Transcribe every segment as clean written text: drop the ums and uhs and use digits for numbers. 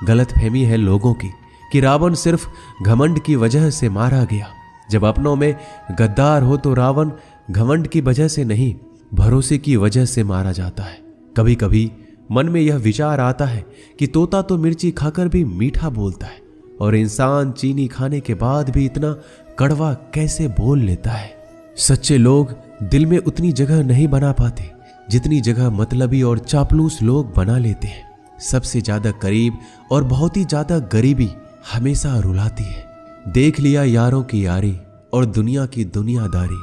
गलतफहमी है लोगों की कि रावण सिर्फ घमंड की वजह से मारा गया। जब अपनों में गद्दार हो तो रावण घमंड की वजह से नहीं, भरोसे की वजह से मारा जाता है। कभी कभी मन में यह विचार आता है कि तोता तो मिर्ची खाकर भी मीठा बोलता है और इंसान चीनी खाने के बाद भी इतना कड़वा कैसे बोल लेता है। सच्चे लोग दिल में उतनी जगह नहीं बना पाते जितनी जगह मतलबी और चापलूस लोग बना लेते हैं। सबसे ज्यादा करीब और बहुत ही ज्यादा गरीबी हमेशा रुलाती है। देख लिया यारों की यारी और दुनिया की दुनियादारी।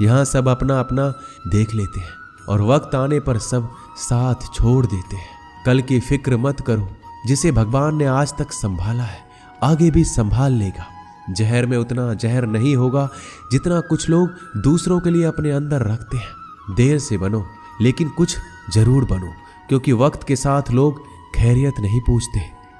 यहाँ सब अपना अपना देख लेते हैं और वक्त आने पर सब साथ छोड़ देते हैं। कल की फिक्र मत करो, जिसे भगवान ने आज तक संभाला है आगे भी संभाल लेगा। जहर में उतना जहर नहीं होगा जितना कुछ लोग दूसरों के लिए अपने अंदर रखते हैं। देर से बनो लेकिन कुछ जरूर बनो, क्योंकि वक्त के साथ लोग खैरियत नहीं पूछते,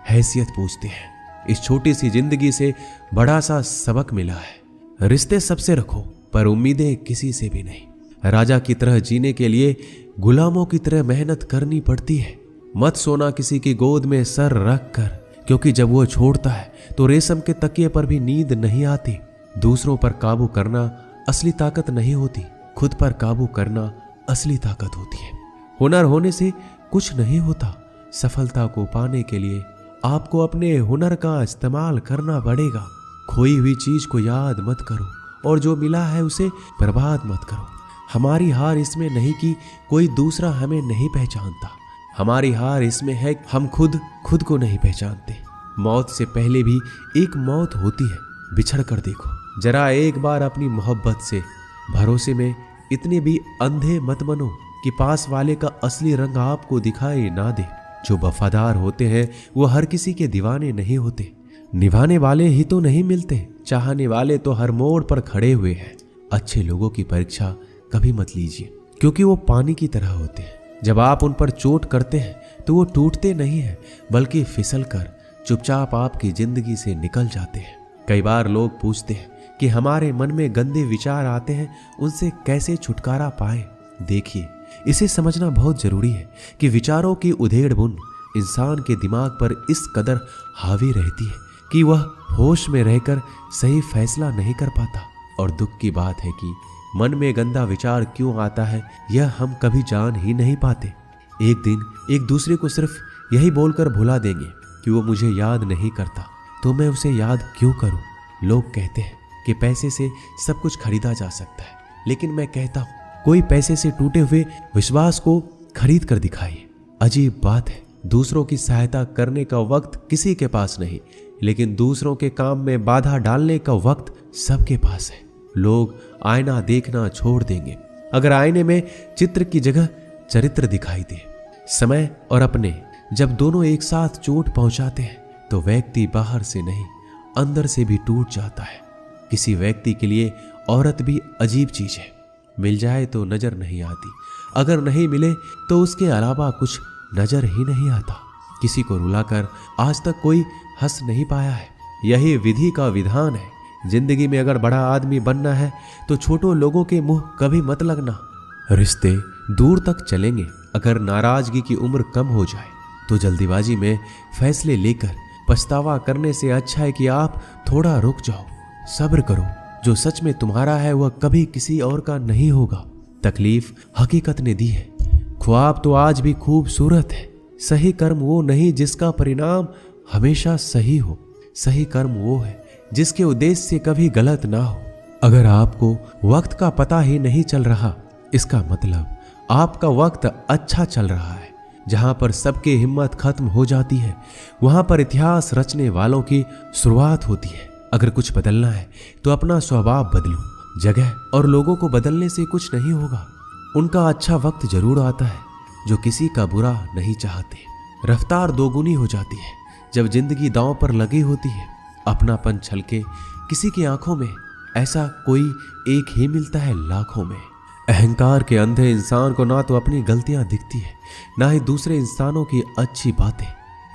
हैसियत पूछते हैं। इस छोटी सी जिंदगी से बड़ा सा सबक मिला है। रिश्ते सबसे रखो पर उम्मीदें किसी से भी नहीं। राजा की तरह जीने के लिए गुलामों की तरह मेहनत करनी पड़ती है। मत सोना किसी की गोद में सर रख कर, क्योंकि जब वो छोड़ता है तो रेशम के तकिए पर भी नींद नहीं आती। दूसरों पर काबू करना असली ताकत नहीं होती, खुद पर काबू करना असली ताकत होती है। हुनर होने से कुछ नहीं होता। सफलता को पाने के लिए आपको अपने हुनर का इस्तेमाल करना पड़ेगा। खोई हुई चीज को याद मत करो और जो मिला है उसे बर्बाद मत करो। हमारी हार इसमें नहीं कि कोई दूसरा हमें नहीं पहचानता, हमारी हार इसमें है हम खुद को नहीं पहचानते। मौत से पहले भी एक मौत होती है, बिछड़ कर देखो। जरा एक बार अपनी मोहब्बत से, भरोसे में इतने भी अंधे मत बनो कि पास वाले का असली रंग आपको दिखाई ना दे। जो वफादार होते हैं वो हर किसी के दीवाने नहीं होते। निभाने वाले ही तो नहीं मिलते, चाहने वाले तो हर मोड़ पर खड़े हुए हैं। अच्छे लोगों की परीक्षा कभी मत लीजिए, क्योंकि वो पानी की तरह होते हैं। जब आप उन पर चोट करते हैं तो वो टूटते नहीं हैं, बल्कि फिसल कर चुपचाप आपकी जिंदगी से निकल जाते हैं। कई बार लोग पूछते हैं कि हमारे मन में गंदे विचार आते हैं, उनसे कैसे छुटकारा पाएं। देखिए, इसे समझना बहुत जरूरी है कि विचारों की उधेड़ बुन इंसान के दिमाग पर इस कदर हावी रहती है कि वह होश में रहकर सही फैसला नहीं कर पाता। और दुख की बात है कि मन में गंदा विचार क्यों आता है यह हम कभी जान ही नहीं पाते। एक दिन एक दूसरे को सिर्फ यही बोलकर भुला देंगे कि वो मुझे याद नहीं करता, तो मैं उसे याद क्यों करूं। लोग कहते हैं कि पैसे से सब कुछ खरीदा जा सकता है, लेकिन मैं कहता हूं कोई पैसे से टूटे हुए विश्वास को खरीद कर दिखाइए। अजीब बात है, दूसरों की सहायता करने का वक्त किसी के पास नहीं, लेकिन दूसरों के काम में बाधा डालने का वक्त सबके पास है। लोग आईना देखना छोड़ देंगे अगर आईने में चित्र की जगह चरित्र दिखाई दे। समय और अपने जब दोनों एक साथ चोट पहुंचाते हैं तो व्यक्ति बाहर से नहीं अंदर से भी टूट जाता है। किसी व्यक्ति के लिए औरत भी अजीब चीज है। मिल जाए तो नजर नहीं आती, अगर नहीं मिले तो उसके अलावा कुछ नजर ही नहीं आता। किसी को रुलाकर आज तक कोई हंस नहीं पाया है। यही विधि का विधान है। जिंदगी में अगर बड़ा आदमी बनना है तो छोटों लोगों के मुंह कभी मत लगना। रिश्ते दूर तक चलेंगे अगर नाराजगी की उम्र कम हो जाए तो जल्दीबाजी में फैसले लेकर पछतावा करने से अच्छा है कि आप थोड़ा रुक जाओ, सब्र करो। जो सच में तुम्हारा है वह कभी किसी और का नहीं होगा। तकलीफ हकीकत ने दी है, ख्वाब तो आज भी खूबसूरत है। सही कर्म वो नहीं जिसका परिणाम हमेशा सही हो, सही कर्म वो है जिसके उद्देश्य से कभी गलत ना हो। अगर आपको वक्त का पता ही नहीं चल रहा, इसका मतलब आपका वक्त अच्छा चल रहा है। जहां पर सबकी हिम्मत खत्म हो जाती है वहां पर इतिहास रचने वालों की शुरुआत होती है। अगर कुछ बदलना है तो अपना स्वभाव बदलो। जगह और लोगों को बदलने से कुछ नहीं होगा। उनका अच्छा वक्त जरूर आता है जो किसी का बुरा नहीं चाहते। रफ्तार दोगुनी हो जाती है जब जिंदगी दांव पर लगी होती है। अपनापन छलके किसी की आंखों में, ऐसा कोई एक ही मिलता है लाखों में। अहंकार के अंधे इंसान को ना तो अपनी गलतियां दिखती है ना ही दूसरे इंसानों की अच्छी बातें।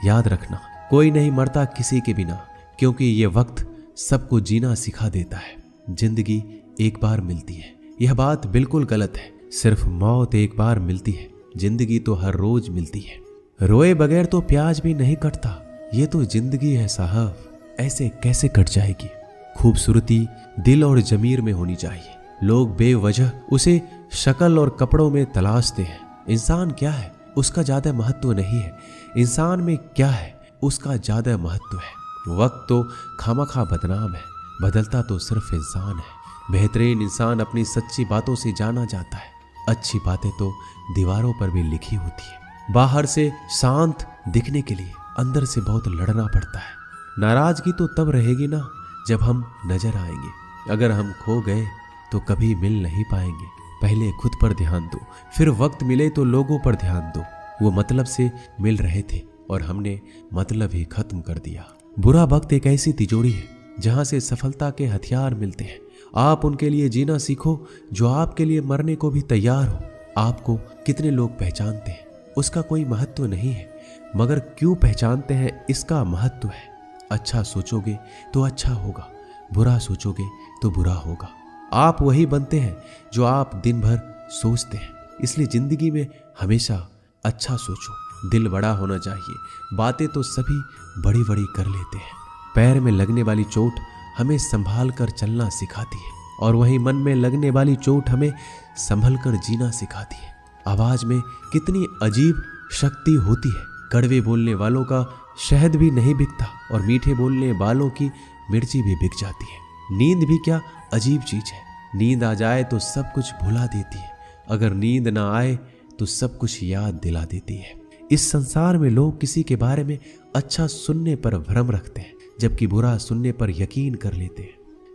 याद रखना, कोई नहीं मरता किसी के बिना, क्योंकि ये वक्त सबको जीना सिखा देता है। जिंदगी एक बार मिलती है, यह बात बिल्कुल गलत है। सिर्फ मौत एक बार मिलती है, जिंदगी तो हर रोज मिलती है। रोए बगैर तो प्याज भी नहीं कटता, ये तो जिंदगी है साहब, ऐसे कैसे कट जाएगी। खूबसूरती दिल और जमीर में होनी चाहिए। लोग बेवजह उसे शक्ल और कपड़ों में तलाशते हैं। इंसान क्या है उसका ज्यादा महत्व नहीं है, इंसान में क्या है उसका ज्यादा महत्व है। वक्त तो खामखा बदनाम है, बदलता तो सिर्फ इंसान है। बेहतरीन इंसान अपनी सच्ची बातों से जाना जाता है। अच्छी बातें तो दीवारों पर भी लिखी होती है। बाहर से शांत दिखने के लिए अंदर से बहुत लड़ना पड़ता है। नाराजगी तो तब रहेगी ना जब हम नजर आएंगे। अगर हम खो गए तो कभी मिल नहीं पाएंगे। पहले खुद पर ध्यान दो, फिर वक्त मिले तो लोगों पर ध्यान दो। वो मतलब से मिल रहे थे और हमने मतलब ही खत्म कर दिया। बुरा वक्त एक ऐसी तिजोरी है जहां से सफलता के हथियार मिलते हैं। आप उनके लिए जीना सीखो जो आपके लिए मरने को भी तैयार हो। आपको कितने लोग पहचानते हैं उसका कोई महत्व नहीं है, मगर क्यों पहचानते हैं इसका महत्व है। अच्छा सोचोगे तो अच्छा होगा, बुरा सोचोगे तो बुरा होगा। आप वही बनते हैं जो आप दिन भर सोचते हैं। इसलिए जिंदगी में हमेशा अच्छा सोचो। दिल बड़ा होना चाहिए। बातें तो सभी बड़ी बड़ी कर लेते हैं। पैर में लगने वाली चोट हमें संभाल कर चलना सिखाती है और वही मन में लगने वाली चोट हमें संभल कर जीना सिखाती है। आवाज में कितनी अजीब शक्ति होती है। कड़वे बोलने वालों का शहद भी नहीं बिकता और मीठे बोलने वालों की मिर्ची भी बिक जाती है। नींद भी क्या अजीब चीज है। नींद आ जाए तो सब कुछ भुला देती है, अगर नींद ना आए तो सब कुछ याद दिला देती है। इस संसार में लोग किसी के बारे में अच्छा सुनने पर भ्रम रखते हैं, जबकि बुरा सुनने पर यकीन कर लेते हैं।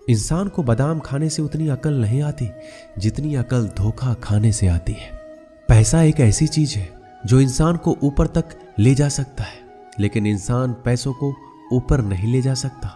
इंसान को बादाम खाने से उतनी अकल नहीं आती जितनी अकल धोखा खाने से आती है। पैसा एक ऐसी चीज है जो इंसान को ऊपर तक ले जा सकता है, लेकिन इंसान पैसों को ऊपर नहीं ले जा सकता।